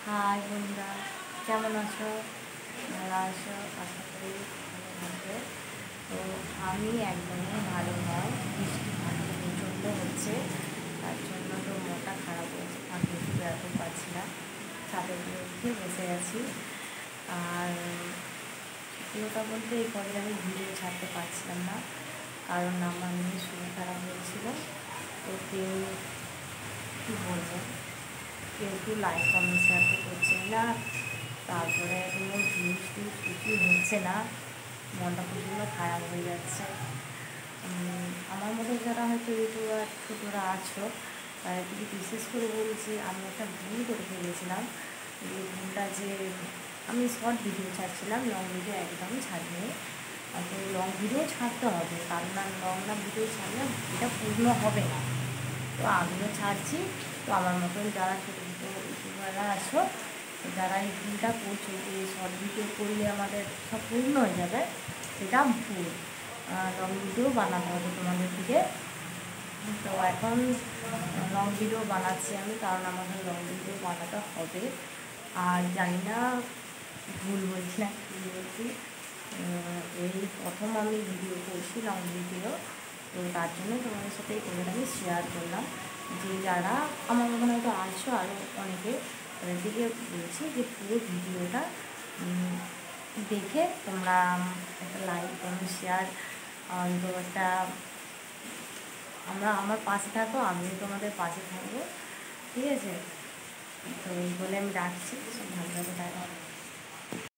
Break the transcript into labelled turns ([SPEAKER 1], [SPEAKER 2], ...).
[SPEAKER 1] High বন্ধুরা, কেমন আছো? ভালো আছো? আশা করি ভালো থাকবে। তো আমি একদমই ভালো নয়, বৃষ্টি ফাঁকি প্রচণ্ড হচ্ছে, তার জন্য তো মনটা খারাপ হয়েছে। ফাঁকি একটু বেড়াতে পারছি না, ছাদের মধ্যে বসে আছি। আর সত্যি কথা বলতে এই কদিন আমি ভিডিও ছাড়তে পারছিলাম না, কারণ আমার মেয়ে শরীর খারাপ হয়েছিল। তো কেউ কী বলবো, কেউ লাইক কমেন্ট শেয়ার তো করছেই না, তারপরে কোনো ভিউজ টিউজ কিছুই হচ্ছে না। মনটা প্রচণ্ড খারাপ হয়ে যাচ্ছে। আমার মতো যারা হয়তো ইউটিউবার ছোটোরা আছো, তাদেরকে বিশেষ করে বলছি, আমি একটা ভুল করে ফেলেছিলাম। এই ভুলটা যে আমি শর্ট ভিডিও ছাড়ছিলাম, লং ভিডিও একদমই ছাড়িনি। তো লং ভিডিও ছাড়তে হবে, কারণ লং ভিডিও ছাড়লে এটা পূর্ণ হবে না। তো আমিও ছাড়ছি। তো আমার মতন যারা ছোটো ছোটো ইউটিউবাররা আছো, যারা এই ভুলটা করছো যে শর্ট ভিডিও করলে আমাদের সব পূর্ণ হয়ে যাবে, সেটা ভুল। লং ভিডিও বানাতে হবে তোমাদের থেকে। তো এখন লং ভিডিও বানাচ্ছি আমি, কারণ আমাকে লং ভিডিও বানাতে হবে। আর জানি না ভুল বলছি না কী বলছি। এই প্রথম আমি ভিডিও করছি, লং ভিডিও। তো তার জন্য তোমাদের সাথে এই কথাটা আমি শেয়ার করলাম, যে যারা আমার মনে হয়তো আছো আরও অনেকে, তাদের দিকে বলছি যে পুরো ভিডিওটা দেখে তোমরা একটা লাইক কমেন্ট শেয়ার, তো একটা আমার পাশে থাকো, আমিও তোমাদের পাশে থাকবো, ঠিক আছে? তো এই বলে আমি রাখছি। ভালো থাকো।